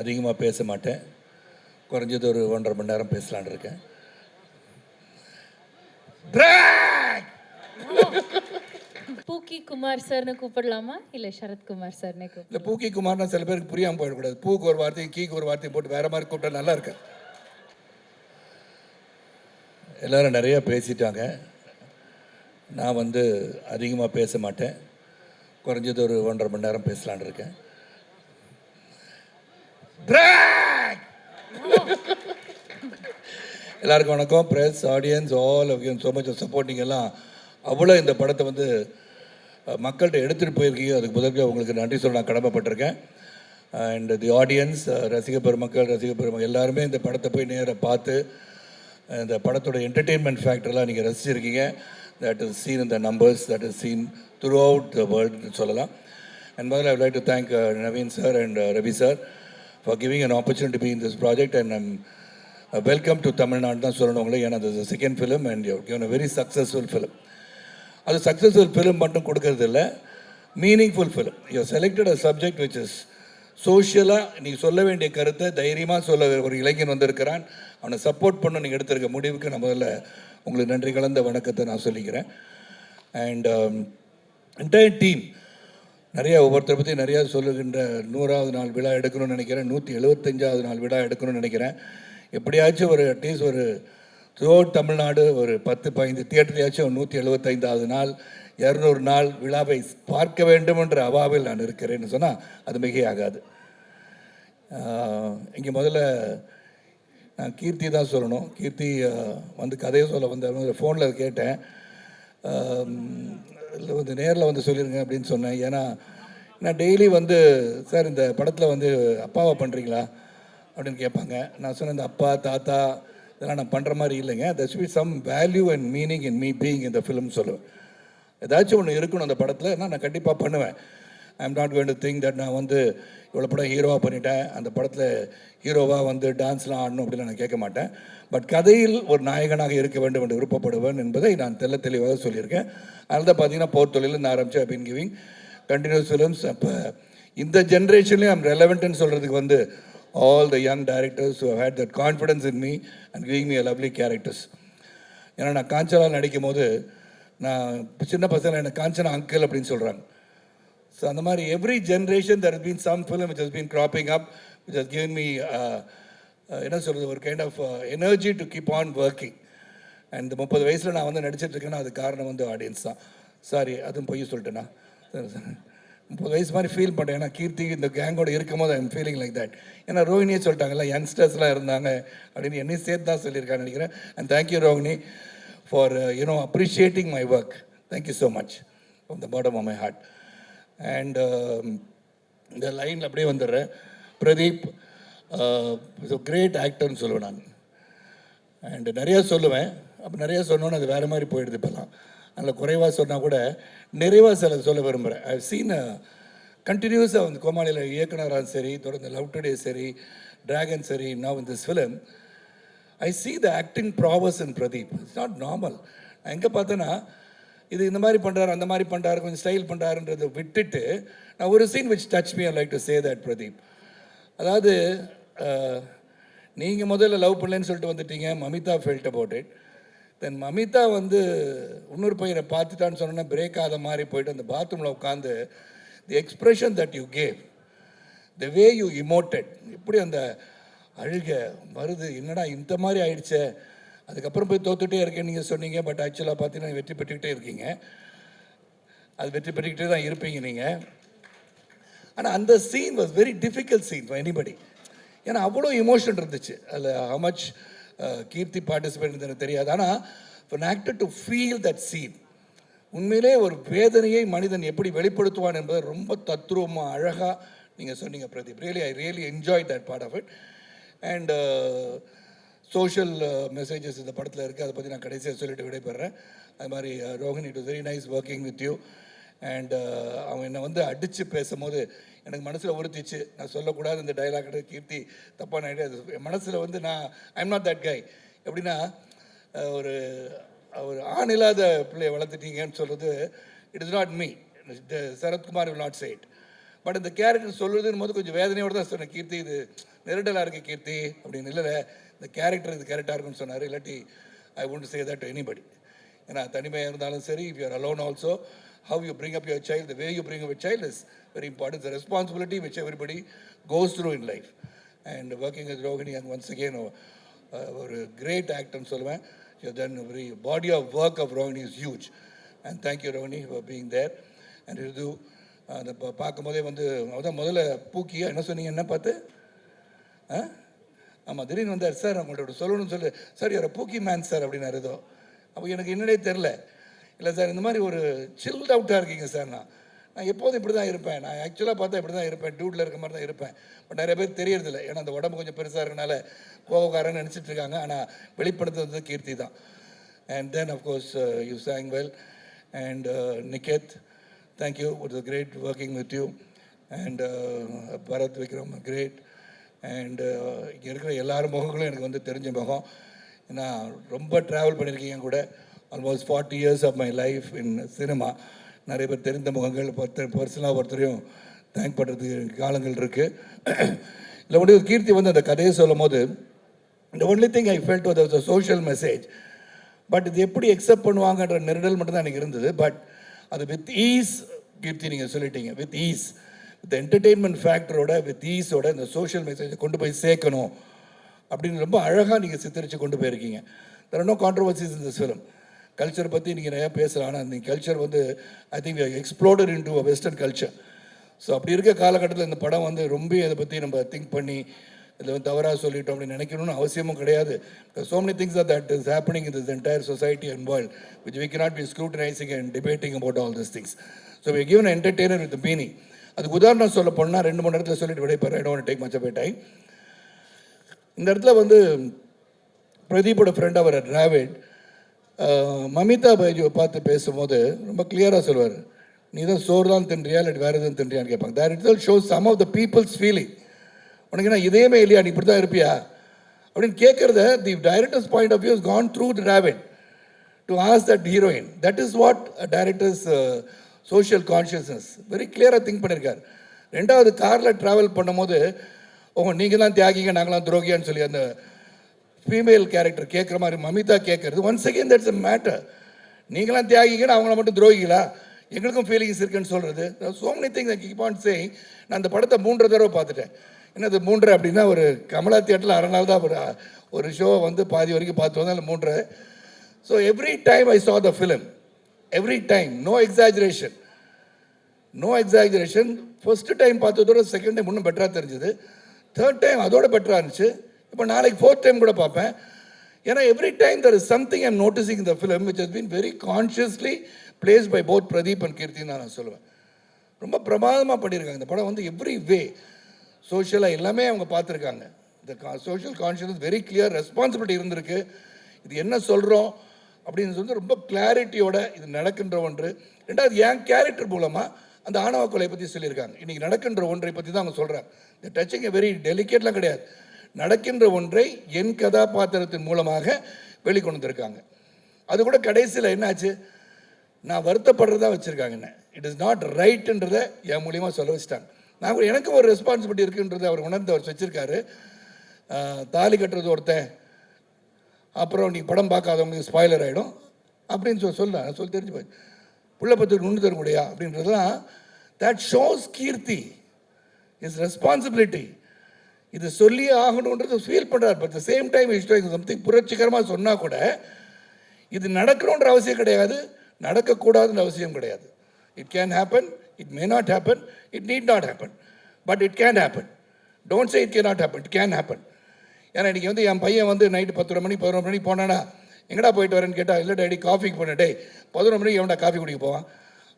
அதிகமாக பேச மாட்டேன். குறைஞ்சது ஒரு 1.5 மணி நேரம் பேசலான்னு இருக்கேன். பூக்கி குமார் சார்னு கூப்பிடலாமா இல்லை சரத்குமார் சார்னே கூப்பிடலாம்? இல்லை, பூக்கி குமார்னா சில பேருக்கு புரியாமல் போயிடக்கூடாது. பூக்கு ஒரு வார்த்தையும் கீக்கு ஒரு வார்த்தையும் போட்டு வேற மாதிரி கூப்பிட்டா நல்லா இருக்கு. எல்லாரும் நிறைய பேசிட்டாங்க. நான் அதிகமாக பேச மாட்டேன். குறைஞ்சது ஒரு 1.5 மணி நேரம் பேசலான்னு இருக்கேன். எல்லாருக்கும் வணக்கம். Press, audience, all of you so much supporting. எல்லாம் அவ்வளோ இந்த படத்தை மக்கள்கிட்ட எடுத்துகிட்டு போயிருக்கீங்க. அதுக்கு முதல்ல உங்களுக்கு நன்றி சொல்ல நான் கடமைப்பட்டிருக்கேன். அண்ட் தி ஆடியன்ஸ், ரசிக பெருமக்கள் எல்லாருமே இந்த படத்தை போய் நேராக பார்த்து இந்த படத்தோட என்டர்டெயின்மெண்ட் ஃபேக்டர்லாம் நீங்கள் ரசிச்சிருக்கீங்க. That is seen in the numbers, that is seen throughout the வேர்ல்டுன்னு சொல்லலாம். அண்ட் முதல்ல I would like to thank Naveen sir and Ravi sir for giving an opportunity to be in this project. And I'm welcome to Tamil Nadu தான் சொல்லணும் உங்களுக்கு. ஏன்னா அது second film and you given a very successful film. அது successful film மட்டும் கொடுக்கறது இல்லை, meaningful film. You selected a subject which is சோஷியலாக நீங்கள் சொல்ல வேண்டிய கருத்தை தைரியமாக சொல்ல ஒரு இளைஞன் வந்திருக்கிறான். அவனை சப்போர்ட் பண்ண நீங்கள் எடுத்திருக்க முடிவுக்கு நான் முதல்ல உங்களுக்கு நன்றி கலந்த வணக்கத்தை நான் சொல்லிக்கிறேன். அண்ட் என்டையர் டீம் நிறையா ஒவ்வொருத்தரை பற்றி நிறையா சொல்லுகின்ற 100வது நாள் விழா எடுக்கணும்னு நினைக்கிறேன். 175வது நாள் விழா எடுக்கணும்னு நினைக்கிறேன். எப்படியாச்சும் ஒரு அட்லீஸ்ட் ஒரு த்ரூஅவுட் தமிழ்நாடு ஒரு 10-15 தியேட்டர்லையாச்சும் 175வது நாள் 200 நாள் விழாவை பார்க்க வேண்டும் என்ற அவாவில் நான் இருக்கிறேன்னு சொன்னால் அது மிகையாகாது. இங்கே முதல்ல நான் கீர்த்தி தான் சொல்லணும். கீர்த்தி கதையை சொல்ல ஃபோனில் கேட்டேன். இல்லை நேரில் சொல்லிடுங்க அப்படின்னு சொன்னேன். ஏன்னா நான் டெய்லி சார் இந்த படத்தில் அப்பாவை பண்ணுறீங்களா அப்படின்னு கேட்பாங்க. நான் சொன்னேன், இந்த அப்பா தாத்தா இதெல்லாம் நான் பண்ணுற மாதிரி இல்லைங்க. That should be some value and meaning in me being இந்த ஃபிலிம் சொல்லுவேன். ஏதாச்சும் ஒன்று இருக்கணும் அந்த படத்தில், நான் கண்டிப்பாக பண்ணுவேன். I am not going to think that நான் இவ்வளோ படம் ஹீரோவாக பண்ணிட்டேன், அந்த படத்தில் ஹீரோவாக டான்ஸ்லாம் ஆடணும் அப்படிலாம் நான் கேட்க மாட்டேன். பட் கதையில் ஒரு நாயகனாக இருக்க வேண்டும் என்று விருப்பப்படுவேன் என்பதை நான் தெளிவாக சொல்லியிருக்கேன். அதனால தான் பார்த்தீங்கன்னா போர் தொழிலிருந்து ஆரம்பித்து I been giving continuous films. அப்போ இந்த ஜென்ரேஷன்லேயும் ஐம் ரெலவெண்ட்டுன்னு சொல்கிறதுக்கு all the young directors who have had that confidence in me and giving me a lovely characters. ஏன்னா நான் காஞ்சனா நடிக்கும் போது நான் சின்ன பசங்க எனக்கு காஞ்சனா அங்கிள் அப்படின்னு சொல்கிறாங்க. ஸோ அந்த மாதிரி every generation there has been some film which has been cropping up which has given me என்ன சொல்கிறது ஒரு kind of energy to keep on working. And 30 வயசில் நான் நடிச்சிட்டு இருக்கேன்னா அது காரணம் ஆடியன்ஸ் தான். சாரி, அதுவும் பொய் சொல்லிட்டேன்னா 30 வயசு மாதிரி ஃபீல் பண்ணுறேன். ஏன்னா கீர்த்தி இந்த கேங்கோடு இருக்கும் போது I am feeling like that. ஏன்னா ரோஹினியே சொல்லிட்டாங்கல்ல, யங்ஸ்டர்ஸ்லாம் இருந்தாங்க அப்படின்னு என்னையும் சேர்த்து தான் சொல்லியிருக்கான்னு நினைக்கிறேன். And thank you Rohini for appreciating my work. Thank you so much from the bottom of my heart. And இந்த லைனில் அப்படியே வந்துடுறேன். பிரதீப் கிரேட் ஆக்டர்னு சொல்லுவேன் நான். அண்டு நிறையா சொல்லுவேன். அப்போ நிறையா சொன்னோன்னு அது வேறு மாதிரி போயிடுது இப்போல்லாம். அதில் குறைவாக சொன்னால் கூட நிறைவாக சொல்ல விரும்புகிறேன். ஐ சீன் கண்டினியூஸாக கோமாளியில் இயக்குனராக சரி, தொடர்ந்து லவ் டுடே சரி, டிராகன் சரி, now in this film I see the acting ப்ராவஸ் in Pradeep. It's not normal. நான் எங்கே பார்த்தேன்னா இது இந்த மாதிரி பண்ணுறாரு, அந்த மாதிரி பண்ணுறாரு, கொஞ்சம் ஸ்டைல் பண்ணுறாருன்றதை விட்டுட்டு நான் ஒரு scene which touch me I like to say that Pradeep. அதாவது நீங்கள் முதல்ல லவ் பண்ணலன்னு சொல்லிட்டு வந்துட்டீங்க, Mamitha felt about it. Then Mamitha இன்னொரு பையனை பார்த்துட்டான்னு சொன்னோன்னா பிரேக் ஆகாத மாதிரி போயிட்டு அந்த பாத்ரூமில் உட்காந்து the expression that you gave, the way you emoted, இப்படி அந்த அழுக வருது, என்னடா இந்த மாதிரி ஆயிடுச்சே. அதுக்கப்புறம் போய் தோத்துட்டே இருக்கேன்னு நீங்கள் சொன்னீங்க. பட் ஆக்சுவலாக பார்த்தீங்கன்னா வெற்றி பெற்றுக்கிட்டே இருக்கீங்க. அது வெற்றி பெற்றுக்கிட்டே தான் இருப்பீங்க நீங்கள். ஆனால் அந்த scene was very difficult scene for anybody. ஏன்னா அவ்வளோ இமோஷன் இருந்துச்சு அதில். ஹவ் மச் கீர்த்தி பார்ட்டிசிபேட் எனக்கு தெரியாது. ஆனால் for actor to feel that scene, உண்மையிலே ஒரு வேதனையை மனிதன் எப்படி வெளிப்படுத்துவான் என்பதை ரொம்ப தத்ரூபமாக அழகாக நீங்கள் சொன்னீங்க Pradeep. I really enjoy that part of it. And social messages இந்த படத்தில் இருக்குது. அதை பற்றி நான் கடைசியாக சொல்லிட்டு விடைபெறேன். அது மாதிரி Rohini, it was very nice working with you. And அவன் என்னை அடித்து பேசும்போது எனக்கு மனசில் உறுத்திச்சு. நான் சொல்லக்கூடாது இந்த டைலாக், கீர்த்தி தப்பான ஐடியா. என் மனசில் நான் ஐ எம் நாட் தட் கை. எப்படின்னா ஒரு ஆண் இல்லாத பிள்ளையை வளர்த்துட்டீங்கன்னு சொல்கிறது, it is not me. Sarathkumar will not say it. But இந்த கேரக்டர் சொல்லுறதுன்னு போது கொஞ்சம் வேதனையோடு தான் சொன்னேன், கீர்த்தி இது நெருடலாக இருக்குது கீர்த்தி அப்படின்னு. இல்லை இந்த கேரக்டர் இது கரெக்டாக இருக்குன்னு சொன்னார். இல்லாட்டி ஐ won't say that to anybody. ஏன்னா தனிமையாக இருந்தாலும் சரி, if you are alone also, how you bring up your child, the way you bring up your child is very important. It's a responsibility which everybody goes through in life. And working with Rohini, and once again ஒரு great actorன்னு சொல்லுவேன். You have done a very body of work of Rohini is huge. And thank you Rohini for being there. And Ritu, அந்த பார்க்கும்போதே வந்து அதான் முதல்ல பூக்கியா என்ன சொன்னீங்க, என்ன பார்த்து ஆமாம் திடீர்னு வந்தார், சார் அவங்கள்ட்ட சொல்லணும்னு சொல்லு, சார் யார் பூக்கி மேன் சார் அப்படின்னாரு. ஏதோ அப்போ எனக்கு என்னடே தெரில. இல்லை சார் இந்த மாதிரி ஒரு சில்ட் அவுட்டாக இருக்கீங்க சார். நான் எப்போதும் இப்படி தான் இருப்பேன், நான் ஆக்சுவலாக பார்த்தா இப்படி தான் இருப்பேன், டியூட்டில் இருக்க மாதிரி தான் இருப்பேன். பட் நிறைய பேர் தெரியறதில்ல, ஏன்னா அந்த உடம்பு கொஞ்சம் பெருசாக இருக்கனால கோவக்காரன்னு நினச்சிட்டு இருக்காங்க. ஆனால் வெளிப்படுத்துறது கீர்த்தி தான். And then of course you sang well. And Niket, thank you, it was great working with you. And Bharat Vikram, great. And இங்கே இருக்கிற எல்லாரும் முகங்களும் எனக்கு வந்து தெரிஞ்ச முகம். ஏன்னா ரொம்ப ட்ராவல் பண்ணியிருக்கீங்க கூட, almost 40 years of my life in cinema. நிறைய பேர் தெரிந்த முகங்கள் பர்சனலாக ஒருத்தரையும் தேங்க் பண்ணுறதுக்கு காலங்கள் இருக்குது. இல்லை வந்து கீர்த்தி வந்து அந்த கதையை சொல்லும் போது இந்த only thing I felt was a social message. But இது எப்படி எக்ஸப்ட் பண்ணுவாங்கன்ற நெருடல் மட்டும்தான் எனக்கு இருந்தது. பட் அது வித் ஈஸ் கீர்த்தி நீங்கள் சொல்லிட்டீங்க, வித் ஈஸ், வித் என்டர்டெயின்மெண்ட் ஃபேக்டரோட வித் ஈஸோட இந்த சோஷியல் மெசேஜை கொண்டு போய் சேர்க்கணும் அப்படின்னு ரொம்ப அழகாக நீங்கள் சித்தரித்து கொண்டு போயிருக்கீங்க. There are no controversies in this film. Culture பற்றி நீங்கள் நிறையா பேசலாம், ஆனால் அந்த கல்ச்சர் வந்து I think exploited into a western culture. So அப்படி இருக்க காலகட்டத்தில் இந்த படம் வந்து ரொம்ப அதை பற்றி நம்ம திங்க் பண்ணி இதில் வந்து தவறாக சொல்லிட்டோம் அப்படின்னு நினைக்கணும்னு அவசியமும் கிடையாது. So many things are that is happening in this entire society and world which we cannot be scrutinizing and debating about all these things. So we are given an entertainer with the meaning. அதுக்கு உதாரணம் சொல்ல போனால் 2-3 இடத்துல சொல்லிட்டு விடைப்பேன். I don't want to take much of your time. இந்த இடத்துல வந்து பிரதீப்போட friend அவர் டிராவிட் மமிதா பைஜுவை பார்த்து பேசும்போது ரொம்ப கிளியராக சொல்லுவார், நீ தான் சோறு தான் தின்றியா இல்லை வேறு எதுவும் தின்றியான்னு கேட்பாங்க. That it will shows some of the peoples feeling. உனக்கு என்ன இதேமே இல்லையா, நீ இப்படி தான் இருப்பியா அப்படின்னு கேட்குறத the director's point of view is gone through the டிராவிட் to ask that heroine. That is what director's social consciousness very கிளியராக திங்க் பண்ணியிருக்காரு. ரெண்டாவது காரில் ட்ராவல் பண்ணும்போது நீங்கள் தான் தியாகிங்க நாங்களாம் துரோகியான்னு சொல்லி அந்த ஃபீமேல் கேரக்டர் கேட்குற மாதிரி மமிதா கேட்குறது once again that's a matter. நீங்களாம் தியாகிங்கன்னு அவங்கள மட்டும் துரோகிங்களா, எங்களுக்கும் ஃபீலிங்ஸ் இருக்குன்னு சொல்கிறது. So many things I keep on saying. நான் அந்த படத்தை 3 தடவை பார்த்துட்டேன். என்னது 3 அப்படின்னா ஒரு கமலா தியேட்டரில் 1/2 நாள் தான் ஒரு ஷோ வந்து பாதி வரைக்கும் பார்த்து வந்தால் 3. So every time I saw the film, every time, no exaggeration, no exaggeration. First time பார்த்ததோட செகண்ட் டைம் இன்னும் பெட்டராக தெரிஞ்சுது, தேர்ட் டைம் அதோட பெட்டராக இருந்துச்சு. இப்போ நாளைக்கு 4th டைம் கூட பார்ப்பேன். ஏன்னா every time there is something I'm noticing in the film which has been very consciously placed by both Pradeep and Kirti நான் சொல்லுவேன். ரொம்ப பிரமாதமாக பண்ணியிருக்காங்க இந்த படம். வந்து எவ்ரி வே சோஷியலாக எல்லாமே அவங்க பார்த்துருக்காங்க. இந்த social conscious very clear, responsibility இருந்திருக்கு. இது என்ன சொல்கிறோம் அப்படின்னு சொல்லி ரொம்ப கிளாரிட்டியோட இது நடக்கின்ற ஒன்று. ரெண்டாவது என் கேரக்டர் மூலமாக அந்த ஆணவ கொலை பற்றி சொல்லியிருக்காங்க. இன்றைக்கி நடக்கின்ற ஒன்றை பற்றி தான் அவங்க சொல்கிறாங்க. இந்த டச்சிங் வெரி டெலிகேட்லாம் கிடையாது, நடக்கின்ற ஒன்றை என் கதாபாத்திரத்தின் மூலமாக வெளிக்கொண்டு வந்திருக்காங்க. அது கூட கடைசியில் என்னாச்சு, நான் வருத்தப்படுறதா வச்சுருக்காங்க. என்ன இட் இஸ் நாட் ரைட்டுன்றதை என் மூலியமாக சொல்ல வச்சுட்டாங்க. நான் கூட எனக்கும் ஒரு ரெஸ்பான்சிபிலிட்டி இருக்குன்றது அவர் உணர்ந்து அவர் வச்சுருக்காரு. தாலி கட்டுறது ஒருத்தன், அப்புறம் நீ படம் பார்க்காதவங்களுக்கு ஸ்பாய்லர் ஆகிடும் அப்படின்னு சொல்லி தெரிஞ்சு போய் புள்ள பத்துக்கு நுண்ணு தர முடியா அப்படின்றதுலாம் that shows Keerthi is responsibility. இது சொல்லி ஆகணுன்றது ஃபீல் பண்ணுறார். But the same time something புரட்சிகரமாக சொன்னால் கூட இது நடக்கணுன்ற அவசியம் கிடையாது, நடக்கக்கூடாதுன்ற அவசியம் கிடையாது. It can happen, it may not happen, it need not happen, but it can happen. Don't say it can not happen, it can happen. ஏன்னா இன்றைக்கி வந்து என் பையன் வந்து நைட்டு 10 மணி 11 மணிக்கு போனானா எங்கடா போயிட்டு வரேன்னு கேட்டால், இல்லை டேடி காஃபிக்கு போனேன். டே 11 மணிக்கு எவன்டா காஃபி குடிக்க போவான்,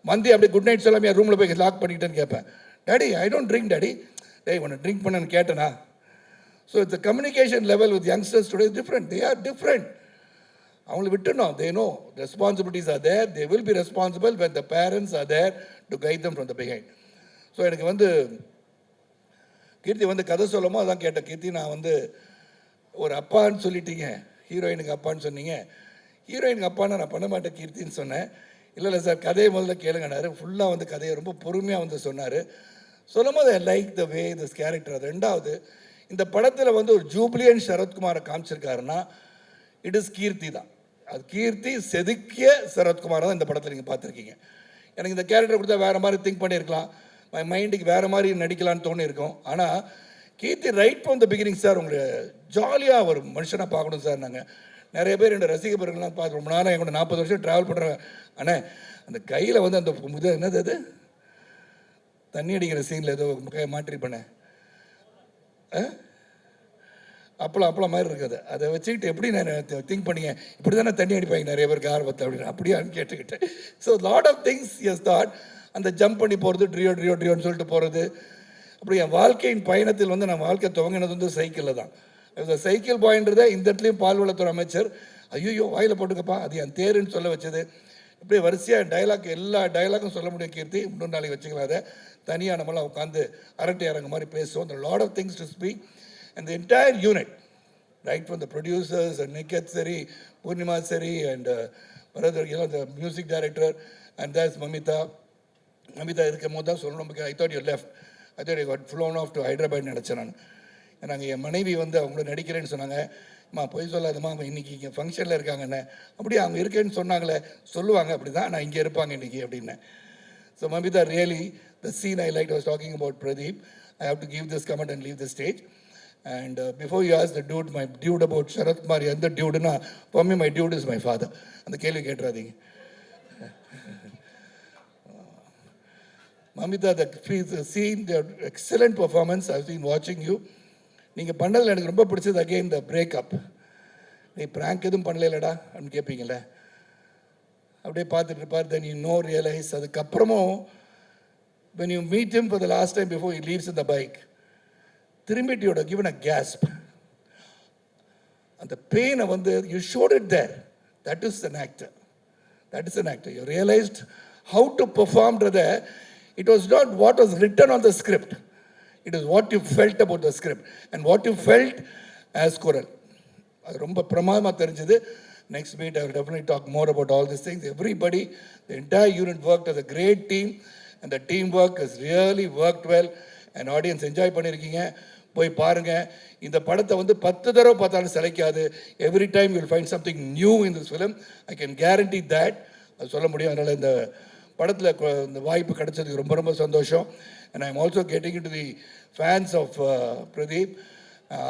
மந்தி அப்படியே குட் நைட் சொல்லாமல் என் ரூமில் போய் லாக் பண்ணிக்கிட்டேன்னு கேட்பேன். Daddy I don't drink daddy. டே உன்னை ட்ரிங்க் பண்ணேன்னு கேட்டேனா. ஸோ இந்த communication level with youngsters today is different. They are different. அவங்களை விட்டுணும். They no responsibilities are there, they will be responsible when the parents are there to guide them from the behind. So எனக்கு வந்து கீர்த்தி வந்து கதை சொல்லமோ அதான் கேட்டேன். கீர்த்தி நான் வந்து ஒரு அப்பான்னு சொல்லிட்டீங்க, ஹீரோயினுக்கு அப்பான்னு சொன்னீங்க, ஹீரோயினுக்கு அப்பான்னு நான் பண்ண மாட்டேன் கீர்த்தின்னு சொன்னேன். இல்லை சார் கதையை முதல்ல கேளுங்கனாரு. ஃபுல்லாக வந்து கதையை ரொம்ப பொறுமையாக வந்து சொன்னார். சொல்லும் போது I like the way this character. அது ரெண்டாவது, இந்த படத்தில் வந்து ஒரு ஜூப்ளியன் சரத்குமாரை காமிச்சிருக்காருன்னா இட் இஸ் கீர்த்தி தான். அது கீர்த்தி செதுக்கிய சரத்குமாரை தான் இந்த படத்தில் நீங்கள் பார்த்துருக்கீங்க. எனக்கு இந்த கேரக்டர் கொடுத்தா வேறு மாதிரி திங்க் பண்ணியிருக்கலாம், மை மைண்டுக்கு வேறு மாதிரி நடிக்கலான்னு தோணியிருக்கோம். ஆனால் Keerthi right from the beginning sir உங்களை ஜாலியாக ஒரு மனுஷனாக பார்க்கணும் சார். நாங்கள் நிறைய பேர் என்னோட ரசிகர்கள்லாம் பார்த்து ரொம்ப நாளாக எங்களோட 40 வருஷம் ட்ராவல் பண்ணுறேன். ஆனால் அந்த கையில் வந்து அந்த இது என்னது, அது தண்ணி அடிக்கிற சீனில் ஏதோ மாட்டிருப்பேனே, அப்பளம் மாதிரி இருக்குது. அதை வச்சுக்கிட்டு எப்படி நான் திங்க் பண்ணிங்க, இப்படி தானே தண்ணி அடிப்பாங்க நிறைய பேருக்கு ஆர்வத்தை அப்படின்னு அப்படியான்னு கேட்டுக்கிட்டேன். So lot of things as that. அந்த ஜம்ப் பண்ணி போகிறது, ட்ரியோன்னு சொல்லிட்டு போகிறது. அப்படி என் வாழ்க்கையின் பயணத்தில் வந்து நான் வாழ்க்கை துவங்கினது வந்து சைக்கிளில் தான். இந்த சைக்கிள் பாயின்றதை இந்த இடத்துலையும் பால்வளத்துறை அமைச்சர் ஐயோ வாயில் போட்டுக்கப்பா அது என் தேருன்னு சொல்ல வச்சது. இப்படி வரிசையாக டைலாக் எல்லா டைலாக்கும் சொல்ல முடியும் கீர்த்தி. இன்னொரு நாளைக்கு வச்சுக்கலாம். அதை தனியாக நம்மளாம் உட்காந்து அரட்டை அரங்க மாதிரி பேசுவோம். the lot of things to speak and the entire unit, right from the producers and Niket Seri, Purnima Seri and brother, you know, the music director, and there's Mamita இருக்கும் போது தான் சொல்லணும். I thought you left. I thought you got flown off to Hyderabad நினச்சேன் நான். நாங்கள் என் மனைவி வந்து அவங்கள நடிக்கிறேன்னு சொன்னாங்க. அம்மா போய் சொல்லாதம்மா இன்றைக்கி இங்கே ஃபங்க்ஷனில் இருக்காங்கண்ணே. அப்படி அவங்க இருக்கேன்னு சொன்னாங்களே, சொல்லுவாங்க அப்படி தான் நான் இங்கே இருப்பாங்க இன்றைக்கி அப்படின்னேன். So Mamita, really the scene I liked, I was talking about Pradeep. I have to give this comment and leave the stage. And before you ask the dude, my dude about Sharath Kumar, எந்த டியூடுனா, for me my dude is my father. அந்த கேள்வி கேட்டுறாதீங்க. Mamita, the scene, the excellent performance. I've been watching you. நீங்கள் பண்ணதில் எனக்கு ரொம்ப பிடிச்சது again the breakup. நீ prank எதுவும் பண்ணலடா அப்படின்னு கேட்பீங்களே, அப்படியே பார்த்துட்டு இருப்பார். Then you know realise. அதுக்கப்புறமும் when you meet him for the last time before he leaves in the bike, திரும்பிட்டு யோட given a gasp. அந்த பெயினை வந்து you showed it there. That is an actor. That is an actor. You realized how to perform the. It was not what was written on the script. It is what you felt about the script and what you felt as Kural. அது ரொம்ப பிரமாதமாக தெரிஞ்சது. Next meet I will definitely talk more about all these things. Everybody, the entire unit worked as a great team and the teamwork has really worked well and audience enjoy பண்ணியிருக்கீங்க. போய் பாருங்கள். இந்த படத்தை வந்து 10 தடவை பார்த்தாலும் சிலைக்காது. Every time you will find something new in this film. I can guarantee that. அது சொல்ல முடியும். அதனால் இந்த படத்தில் இந்த வாய்ப்பு கிடைச்சதுக்கு ரொம்ப ரொம்ப சந்தோஷம். And I am also getting into the fans of Pradeep.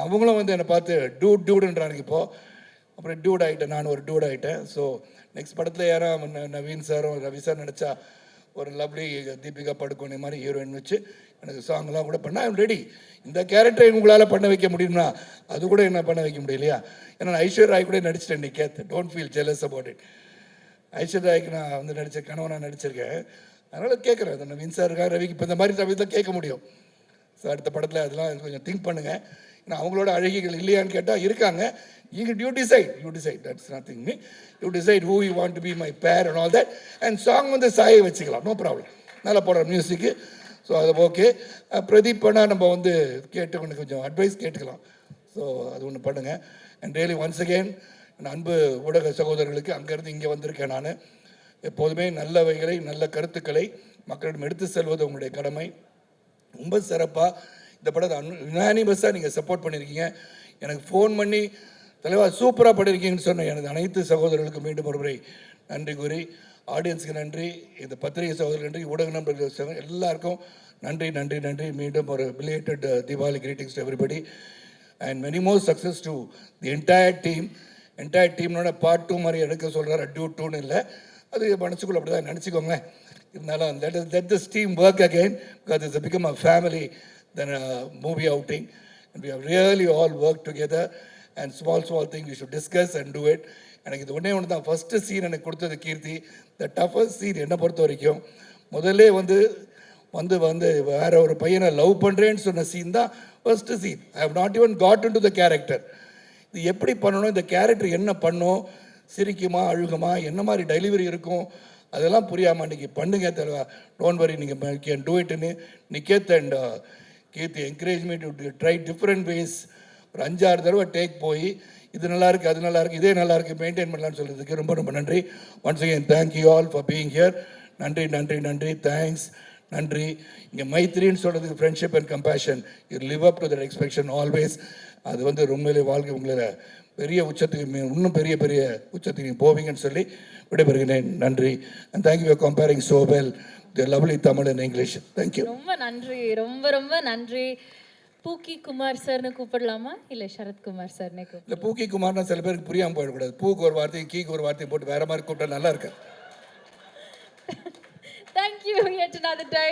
அவங்களும் வந்து என்னை பார்த்து டூடுன்றானுங்க இப்போது. அப்புறம் டூட் ஆகிட்டேன், நான் ஒரு டூட் ஆகிட்டேன். ஸோ நெக்ஸ்ட் படத்தில் யாரும் நவீன் சாரும் ரவி சார் நினச்சா ஒரு லவ்லி தீபிகா படுகோனே மாதிரி ஹீரோயின் வச்சு எனக்கு சாங்லாம் கூட பண்ணால் ஐம் ரெடி. இந்த கேரக்டரை உங்களால் பண்ண வைக்க முடியும்னா அது கூட என்ன பண்ண வைக்க முடியலையா? ஏன்னா நான் ஐஸ்வர்யா ராய் கூட நடிச்சிட்டேன். Niketh, don't feel jealous about it. Aishwarya ராய்க்கு நான் வந்து நடித்த கணவனாக நடிச்சிருக்கேன். அதனால் கேட்குறேன். அது ரவீன் சாருக்காக ரவிக்கு இப்போ இந்த மாதிரி சமயத்தில் கேட்க முடியும். ஸோ அடுத்த படத்தில் அதெல்லாம் கொஞ்சம் திங்க் பண்ணுங்கள். ஏன்னா அவங்களோட அழகிகள் இல்லையான்னு கேட்டால் இருக்காங்க. You decide that's nothing me. You decide who you want to be my pair and all that. And song வந்து சாயை வச்சுக்கலாம், நோ ப்ராப்ளம். நல்லா போடுற மியூசிக்கு. ஸோ அது ஓகே. பிரதீப் பண்ணால் நம்ம வந்து கேட்டு கொஞ்சம் அட்வைஸ் கேட்டுக்கலாம். ஸோ அது ஒன்று பண்ணுங்கள். அண்ட் ரியலி ஒன்ஸ் அகெயின் அன்பு ஊடக சகோதரர்களுக்கு அங்கேருந்து இங்கே வந்திருக்கேன் நான். எப்போதுமே நல்லவைகளை நல்ல கருத்துக்களை மக்களிடம் எடுத்து செல்வது உங்களுடைய கடமை. ரொம்ப சிறப்பாக இந்த படத்தை யுனானிமஸாக நீங்கள் சப்போர்ட் பண்ணியிருக்கீங்க. எனக்கு ஃபோன் பண்ணி தலைவா சூப்பராக பண்ணியிருக்கீங்கன்னு சொன்ன எனது அனைத்து சகோதரர்களுக்கு மீண்டும் ஒரு முறை நன்றி கூறி, ஆடியன்ஸுக்கு நன்றி, இந்த பத்திரிகை சகோதரர்கள் நன்றி, ஊடக நண்பர்கள் எல்லாருக்கும் நன்றி நன்றி நன்றி. மீண்டும் ஒரு belated Deepavali greetings to everybody and many more success to the entire team. Entire டீம்னோட பார்ட் 2 மாதிரி எடுக்க சொல்கிறார். டியூட் 2ன்னு இல்லை, அது மனசுக்குள்ள அப்படி தான் நினச்சிக்கோங்க. இருந்தாலும் let this team work again because it's become a family than a movie outing and we have really all worked together and small thing we should discuss and do it. எனக்கு இது ஒன்று தான் ஃபஸ்ட்டு சீன் எனக்கு கொடுத்தது கீர்த்தி. The toughest scene என்னை பொறுத்த வரைக்கும் முதல்ல வந்து வந்து வந்து வேற ஒரு பையனை லவ் பண்ணுறேன்னு சொன்ன சீன் தான் first scene. I have not even got into the character. இது எப்படி பண்ணணும், இந்த கேரக்டர் என்ன பண்ணும், சிரிக்குமா அழுகுமா, என்ன மாதிரி டெலிவரி இருக்கும், அதெல்லாம் புரியாமல் இன்றைக்கி பண்ணுங்க தலைவா. டோன்ட் வரி, நீங்கள் கேன் டூ இட்னு Niketh and Keerthi encourage me to try different ways. ஒரு 5-6 தடவை டேக் போய் இது நல்லாயிருக்கு, அது நல்லாயிருக்கு, இதே நல்லாயிருக்கு மெயின்டைன் பண்ணலான்னு சொல்கிறதுக்கு ரொம்ப ரொம்ப நன்றி. Once again thank you all for being here. நன்றி நன்றி நன்றி. தேங்க்ஸ். நன்றி. இங்கே மைத்ரின்னு சொல்கிறதுக்கு friendship and compassion, you live up to that expectation always. அது வந்து உண்மையிலே வாழ்க்கை உங்களை பெரிய உச்சத்துக்கு இன்னும் பெரிய பெரிய உச்சத்துக்கு நீங்கள் போவீங்கன்னு சொல்லி விடைபெறுகிறேன். நன்றி. And thank you for comparing so well the lovely Tamil and English. Thank you. ரொம்ப நன்றி, ரொம்ப ரொம்ப நன்றி. பூக்கி குமார் சார்னு கூப்பிடலாமா இல்லை சரத்குமார் சார்னே கூப்பிடலாம்? இல்லை, பூக்கி குமார்னா சில பேருக்கு புரியாமல் போயிடக்கூடாது. பூக்கு ஒரு வார்த்தையும் கீக்கு ஒரு வார்த்தையும் போட்டு வேறு மாதிரி கூப்பிட்டா நல்லா இருக்கு. Thank you. Yet another time.